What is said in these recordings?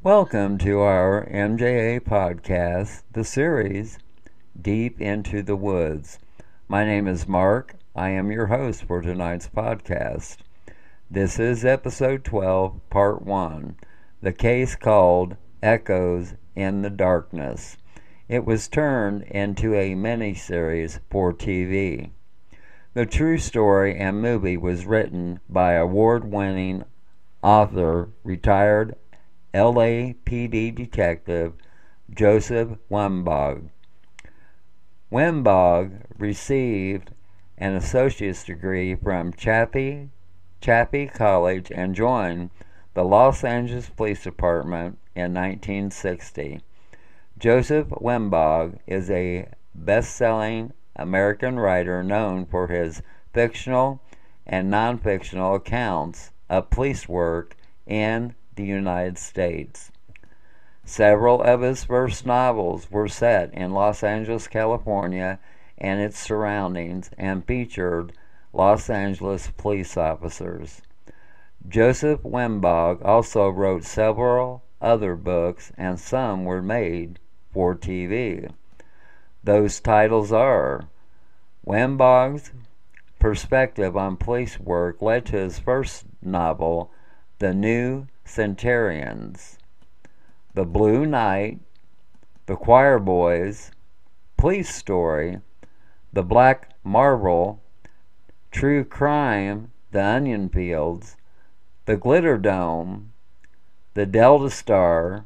Welcome to our MJA podcast, the series Deep into the Woods. My name is Mark. I am your host for tonight's podcast. This is episode 12, part 1, the case called Echoes in the Darkness. It was turned into a miniseries for TV. The true story and movie was written by award-winning author, retired LAPD detective Joseph Wembog. Wembog received an associate's degree from Chappie College and joined the Los Angeles Police Department in 1960. Joseph Wembog is a best-selling American writer known for his fictional and non-fictional accounts of police work in the United States. Several of his first novels were set in Los Angeles, California, and its surroundings, and featured Los Angeles police officers. Joseph Wembog also wrote several other books, and some were made for TV. Those titles are: Wembog's perspective on police work led to his first novel, The New Centurions, The Blue Knight, The Choir Boys, Police Story, The Black Marble, True Crime, The Onion Fields, The Glitter Dome, The Delta Star,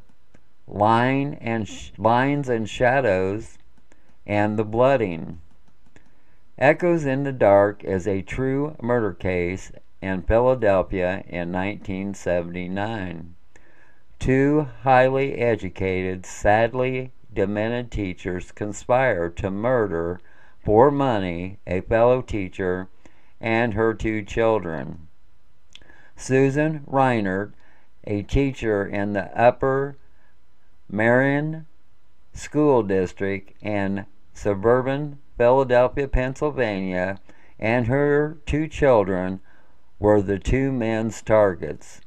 Lines and Shadows, and The Blooding. Echoes in the Dark is a true murder case in Philadelphia in 1979. Two highly educated, sadly demented teachers conspire to murder for money a fellow teacher and her two children. Susan Reinert, a teacher in the Upper Marion School District in suburban Philadelphia, Pennsylvania, and her two children were the two men's targets.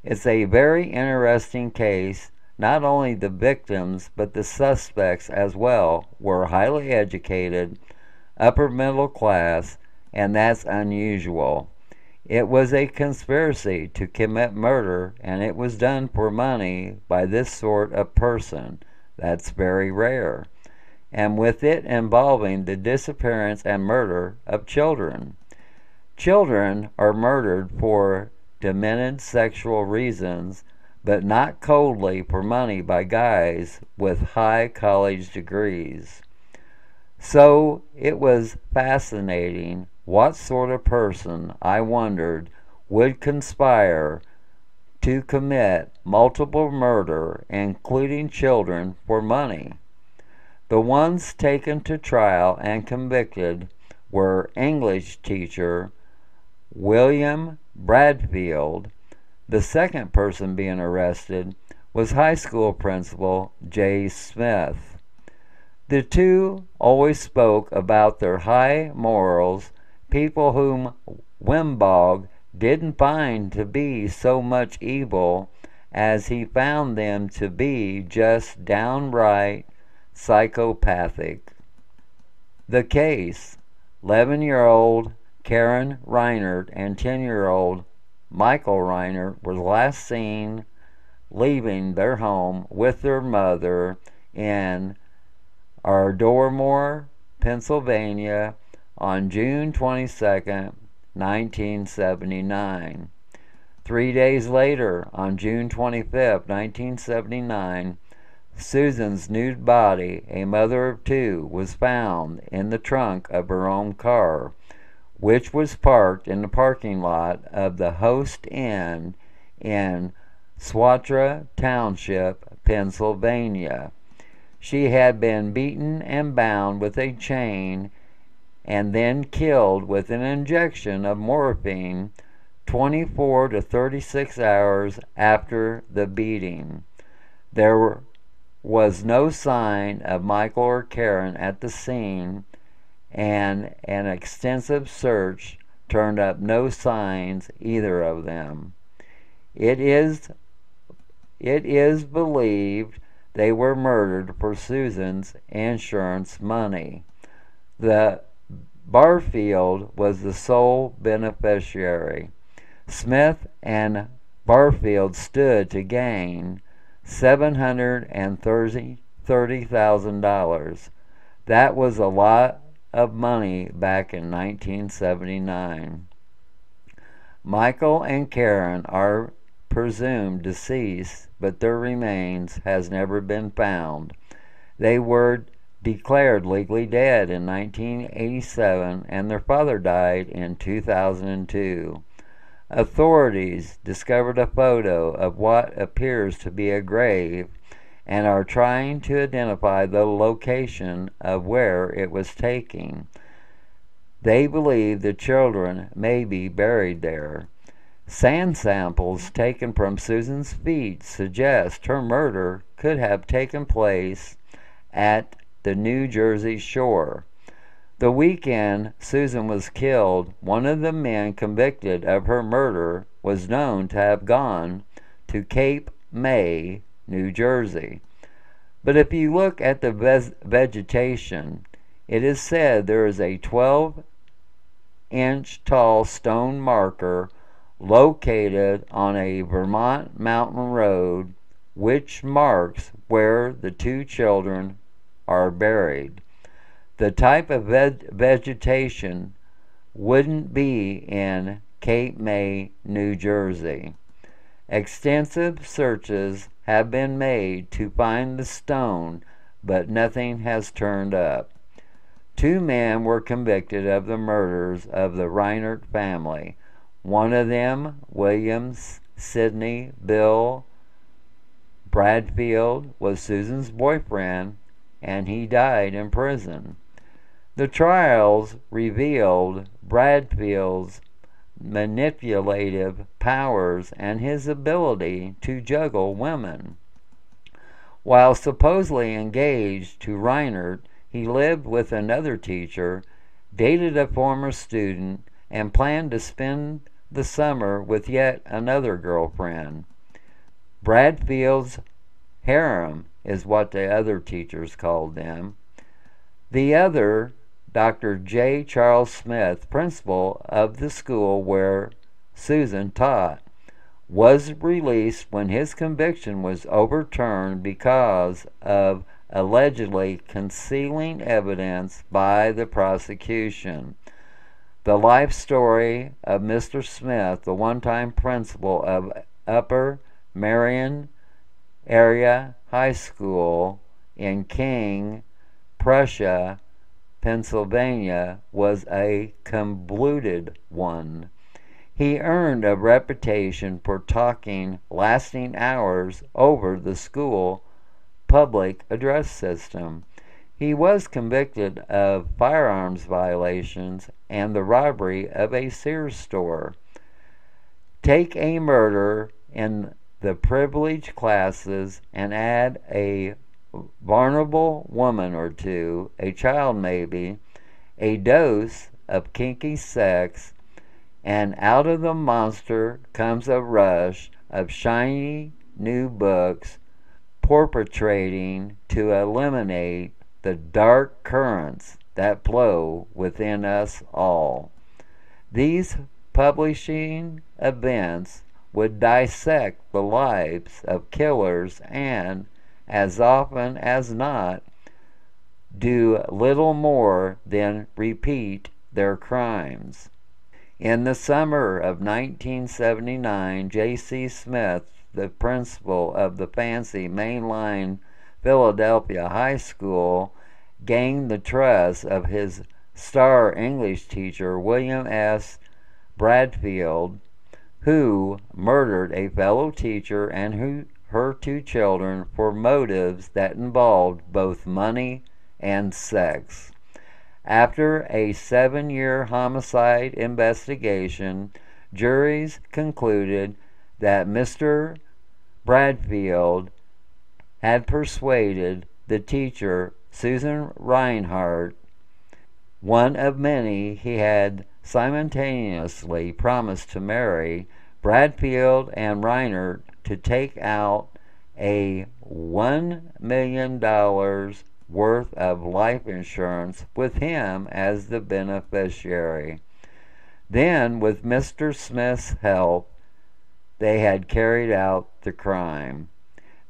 It's a very interesting case. Not only the victims, but the suspects as well were highly educated, upper middle class, and that's unusual. It was a conspiracy to commit murder, and it was done for money by this sort of person. That's very rare. And with it involving the disappearance and murder of children. Children are murdered for demented sexual reasons, but not coldly for money by guys with high college degrees. So it was fascinating what sort of person, I wondered, would conspire to commit multiple murder, including children, for money. The ones taken to trial and convicted were English teacher William Bradfield. The second person being arrested was high school principal J. Smith. The two always spoke about their high morals, people whom Wembog didn't find to be so much evil as he found them to be just downright psychopathic. The case: 11-year-old Karen Reinert and 10-year-old Michael Reinert were last seen leaving their home with their mother in Ardmore, Pennsylvania on June 22, 1979. 3 days later, on June 25, 1979, Susan's nude body, a mother of two, was found in the trunk of her own car, which was parked in the parking lot of the Host Inn in Swatra Township, Pennsylvania. She had been beaten and bound with a chain and then killed with an injection of morphine 24 to 36 hours after the beating. There was no sign of Michael or Karen at the scene, and an extensive search turned up no signs either of them. It is It is believed they were murdered for Susan's insurance money. The Barfield was the sole beneficiary. Smith and Barfield stood to gain $730,000. That was a lot of money back in 1979. Michael and Karen are presumed deceased, but their remains has never been found. They were declared legally dead in 1987, and their father died in 2002. Authorities discovered a photo of what appears to be a grave and are trying to identify the location of where it was taken. They believe the children may be buried there. Sand samples taken from Susan's feet suggest her murder could have taken place at the New Jersey shore. The weekend Susan was killed, one of the men convicted of her murder was known to have gone to Cape May, New Jersey. But if you look at the vegetation, it is said there is a 12-inch tall stone marker located on a Vermont mountain road which marks where the two children are buried. The type of vegetation wouldn't be in Cape May, New Jersey. Extensive searches have been made to find the stone, but nothing has turned up. Two men were convicted of the murders of the Reinert family. One of them, William Sidney Bill Bradfield, was Susan's boyfriend, and he died in prison. The trials revealed Bradfield's manipulative powers and his ability to juggle women. While supposedly engaged to Reinert, he lived with another teacher, dated a former student, and planned to spend the summer with yet another girlfriend. Bradfield's harem is what the other teachers called them. The other, Dr. J. Charles Smith, principal of the school where Susan taught, was released when his conviction was overturned because of allegedly concealing evidence by the prosecution. The life story of Mr. Smith, the one-time principal of Upper Marion Area High School in King, Prussia, Pennsylvania, was a convoluted one. He earned a reputation for talking lasting hours over the school public address system. He was convicted of firearms violations and the robbery of a Sears store. Take a murder in the privileged classes and add a vulnerable woman or two, a child maybe, a dose of kinky sex, and out of the monster comes a rush of shiny new books perpetrating to eliminate the dark currents that flow within us all. These publishing events would dissect the lives of killers and, as often as not, do little more than repeat their crimes. In the summer of 1979, J.C. Smith, the principal of the fancy mainline Philadelphia High School, gained the trust of his star English teacher, William S. Bradfield, who murdered a fellow teacher and her two children for motives that involved both money and sex. After a 7-year homicide investigation, juries concluded that Mr. Bradfield had persuaded the teacher, Susan Reinert, one of many he had simultaneously promised to marry, Bradfield and Reinert, to take out a $1 million worth of life insurance with him as the beneficiary. Then, with Mr. Smith's help, they had carried out the crime.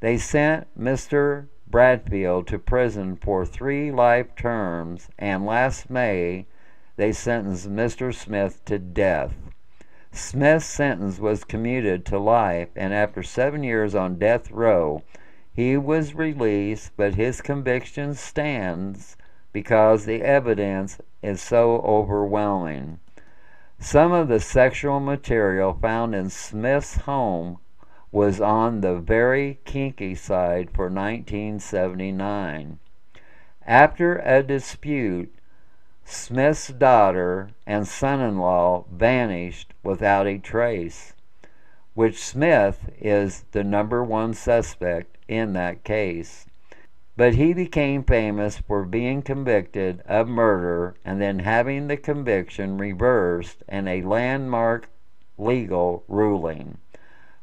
They sent Mr. Bradfield to prison for 3 life terms, and last May they sentenced Mr. Smith to death. Smith's sentence was commuted to life, and after 7 years on death row, he was released, but his conviction stands because the evidence is so overwhelming. Some of the sexual material found in Smith's home was on the very kinky side for 1979. After a dispute, Smith's daughter and son-in-law vanished without a trace, which Smith is the #1 suspect in that case. But he became famous for being convicted of murder and then having the conviction reversed in a landmark legal ruling.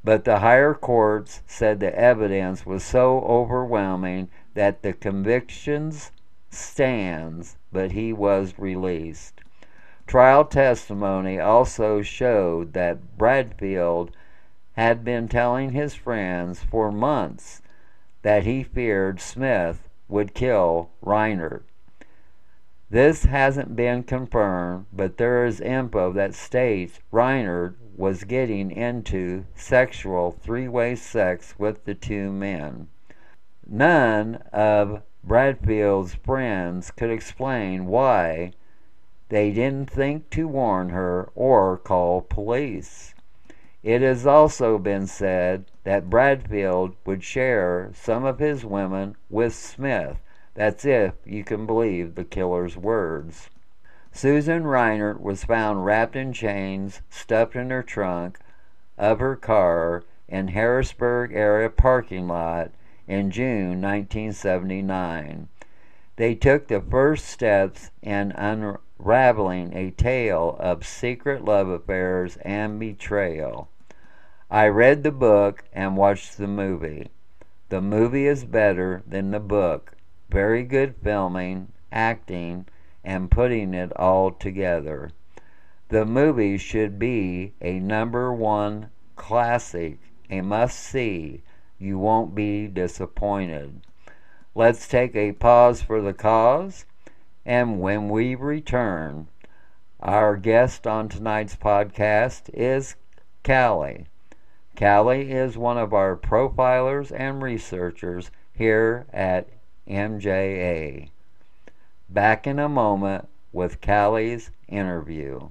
But the higher courts said the evidence was so overwhelming that the convictions stands, but he was released. Trial testimony also showed that Bradfield had been telling his friends for months that he feared Smith would kill Reinert. This hasn't been confirmed, but there is info that states Reinert was getting into sexual 3-way sex with the 2 men. None of Bradfield's friends could explain why they didn't think to warn her or call police. It has also been said that Bradfield would share some of his women with Smith. That's if you can believe the killer's words. Susan Reinert was found wrapped in chains, stuffed in her trunk of her car in Harrisburg area parking lot in June 1979. They took the first steps in unraveling a tale of secret love affairs and betrayal. I read the book and watched the movie. The movie is better than the book. Very good filming, acting, and putting it all together. The movie should be a #1 classic, a must-see. You won't be disappointed. Let's take a pause for the cause, and when we return, our guest on tonight's podcast is CALI. CALI is one of our profilers and researchers here at MJA. Back in a moment with CALI's interview.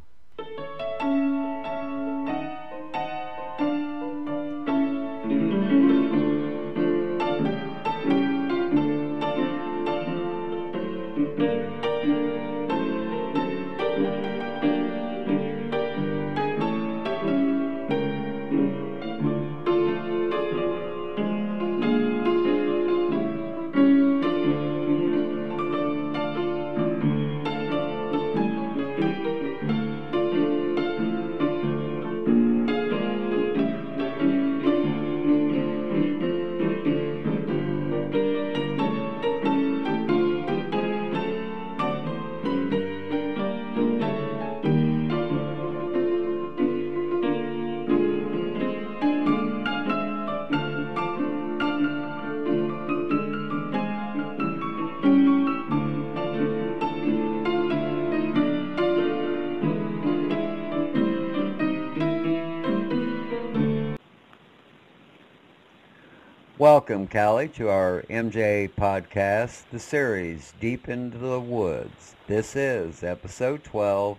Welcome, CALI, to our MJ podcast, the series Deep into the Woods. This is episode 12,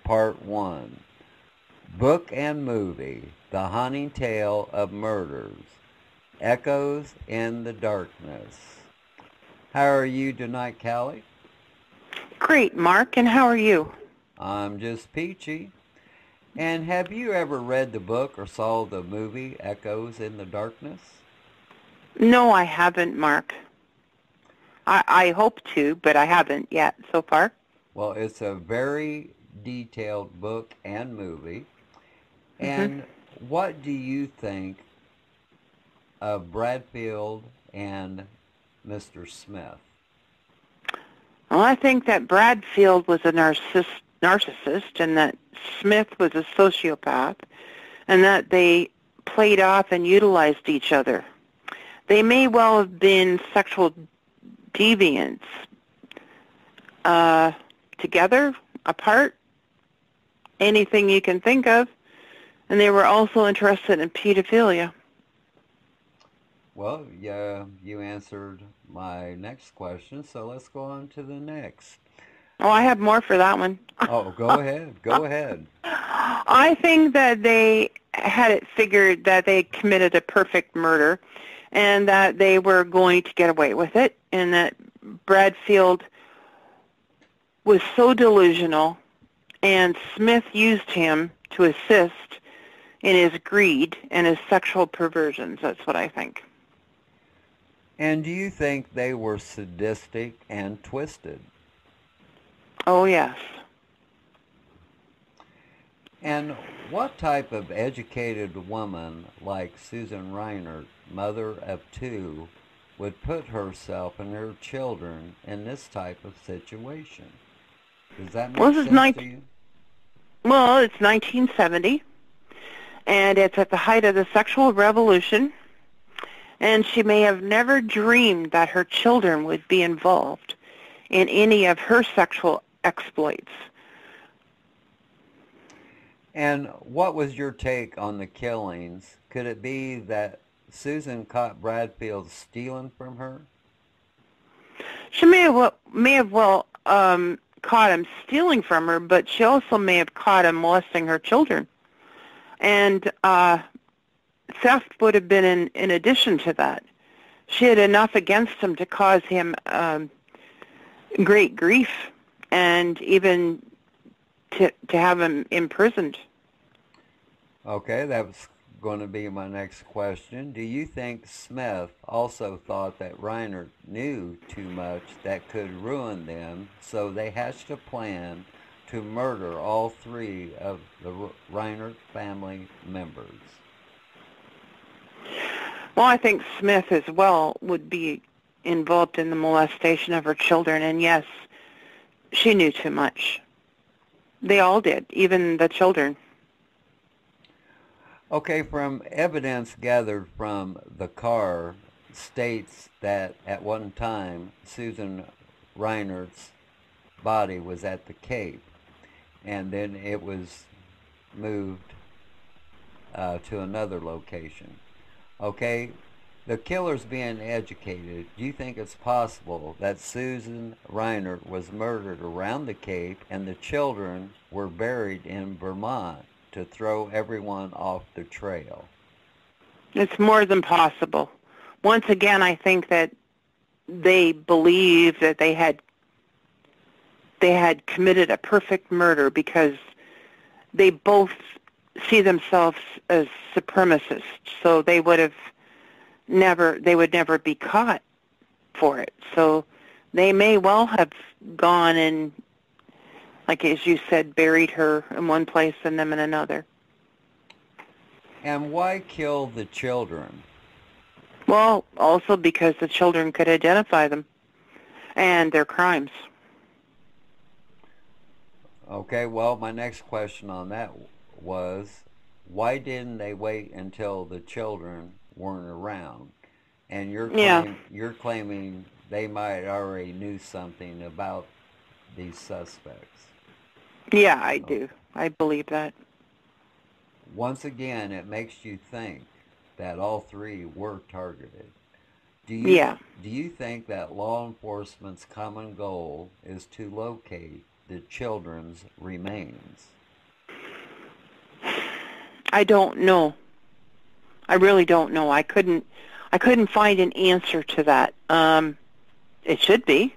part 1. Book and movie, The Haunting Tale of Murders, Echoes in the Darkness. How are you tonight, CALI? Great, Mark, and how are you? I'm just peachy. And have you ever read the book or saw the movie Echoes in the Darkness? No, I haven't, Mark. I hope to, but I haven't yet so far. Well, it's a very detailed book and movie. And what do you think of Bradfield and Mr. Smith? Well, I think that Bradfield was a narcissist and that Smith was a sociopath and that they played off and utilized each other. They may well have been sexual deviants, together, apart, anything you can think of, and they were also interested in pedophilia. Well, yeah, you answered my next question, so let's go on to the next. Oh, I have more for that one. Oh, go ahead. Go ahead. I think that they had it figured that they committed a perfect murder and that they were going to get away with it, and that Bradfield was so delusional and Smith used him to assist in his greed and his sexual perversions. That's what I think. And do you think they were sadistic and twisted? Oh, yes. And what type of educated woman like Susan Reinert, mother of two, would put herself and her children in this type of situation? Does that make sense to you? Well, it's 1970, and it's at the height of the sexual revolution, and she may have never dreamed that her children would be involved in any of her sexual exploits. And what was your take on the killings? Could it be that Susan caught Bradfield stealing from her? She may have well caught him stealing from her, but she also may have caught him molesting her children. And theft would have been in addition to that. She had enough against him to cause him great grief and even to have him imprisoned. Okay, that was going to be my next question. Do you think Smith also thought that Reinert knew too much that could ruin them, so they hatched a plan to murder all three of the Reinert family members? Well, I think Smith as well would be involved in the molestation of her children, and yes, she knew too much. They all did, even the children. Okay, from evidence gathered from the car states that at one time Susan Reinert's body was at the Cape, and then it was moved to another location. Okay, the killer's being educated. Do you think it's possible that Susan Reinert was murdered around the Cape and the children were buried in Vermont to throw everyone off the trail? It's more than possible. Once again, I think that they believe that they had committed a perfect murder because they both see themselves as supremacists, so they would never be caught for it. So they may well have gone and, like as you said, buried her in one place and them in another. And why kill the children? Well, also because the children could identify them and their crimes. Okay, well, my next question on that was, why didn't they wait until the children weren't around? And you're claiming they might already knew something about these suspects. Yeah, I do. I believe that. Once again, it makes you think that all three were targeted. Do you think that law enforcement's common goal is to locate the children's remains? I don't know. I really don't know. I couldn't find an answer to that. It should be.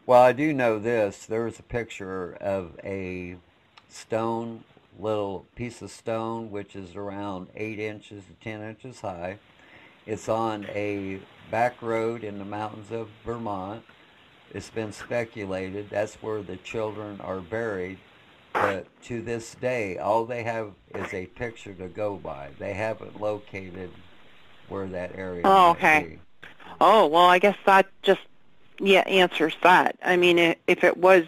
Well, I do know this. There was a picture of a little piece of stone, which is around 8 inches to 10 inches high. It's on a back road in the mountains of Vermont. It's been speculated that's where the children are buried. But to this day, all they have is a picture to go by. They haven't located where that area Oh, might okay. be. Oh, well, I guess that just, yeah, answers that. I mean, if it was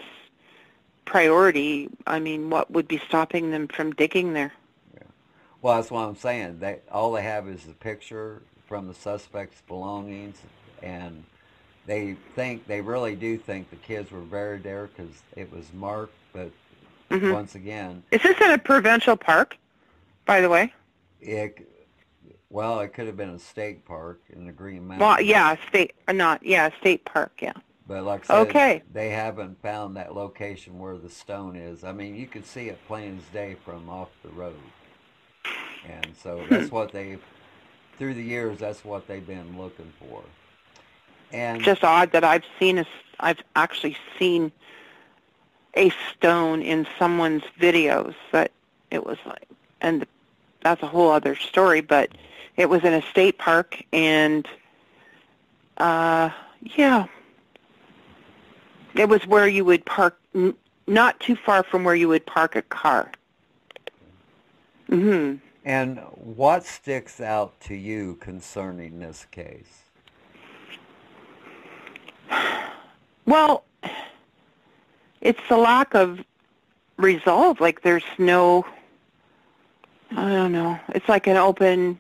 priority, I mean, what would be stopping them from digging there? Yeah. Well, that's what I'm saying. All they have is the picture from the suspect's belongings, and they really do think the kids were buried there because it was marked. But Hmm. once again, Is this in a provincial park, by the way? it well, it could have been a state park in the Green Well, Mountains. yeah, state park, yeah. But like I said, Okay. they haven't found that location where the stone is. I mean, you could see it plain as day from off the road. And so Hmm. that's what through the years, that's what they've been looking for. It's And just odd that I've actually seen a stone in someone's videos that it was like, and that's a whole other story, but it was in a state park, and yeah, it was where you would park, not too far from where you would park a car. Hmm. and what sticks out to you concerning this case? Well, it's the lack of resolve. Like there's no, I don't know. It's like an open.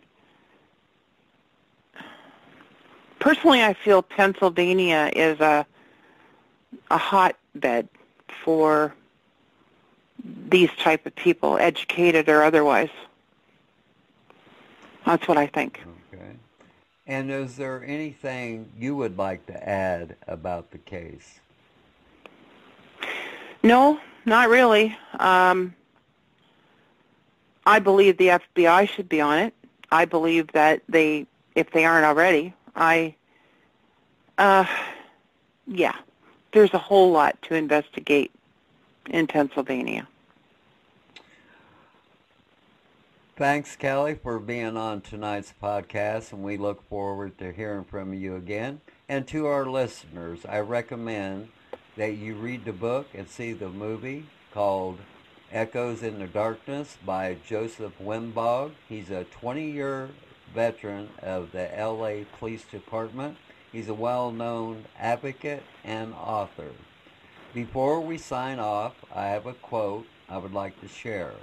Personally, I feel Pennsylvania is a hotbed for these type of people, educated or otherwise. That's what I think. Okay. And is there anything you would like to add about the case? No, not really. I believe the FBI should be on it. I believe that if they aren't already, yeah, there's a whole lot to investigate in Pennsylvania. Thanks, Kelly, for being on tonight's podcast, and we look forward to hearing from you again. And to our listeners, I recommend that you read the book and see the movie called Echoes in the Darkness by Joseph Wimbaugh. He's a 20-year veteran of the LA Police Department. He's a well-known advocate and author. Before we sign off, I have a quote I would like to share.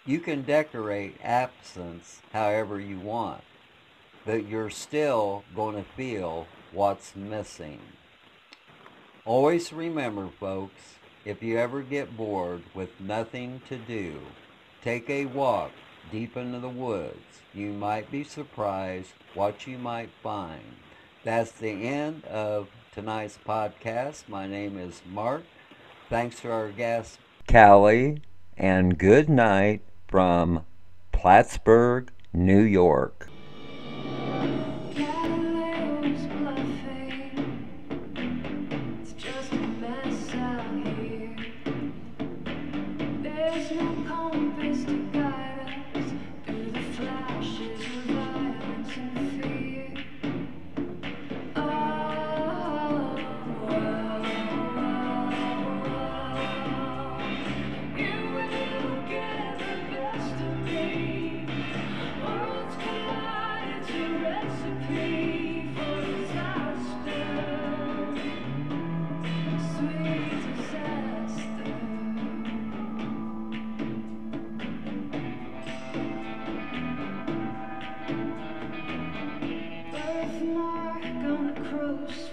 You can decorate absence however you want, but you're still going to feel what's missing. Always remember, folks, if you ever get bored with nothing to do, take a walk deep into the woods. You might be surprised what you might find. That's the end of tonight's podcast. My name is Mark. Thanks to our guest, Callie, and good night from Plattsburgh, New York. Close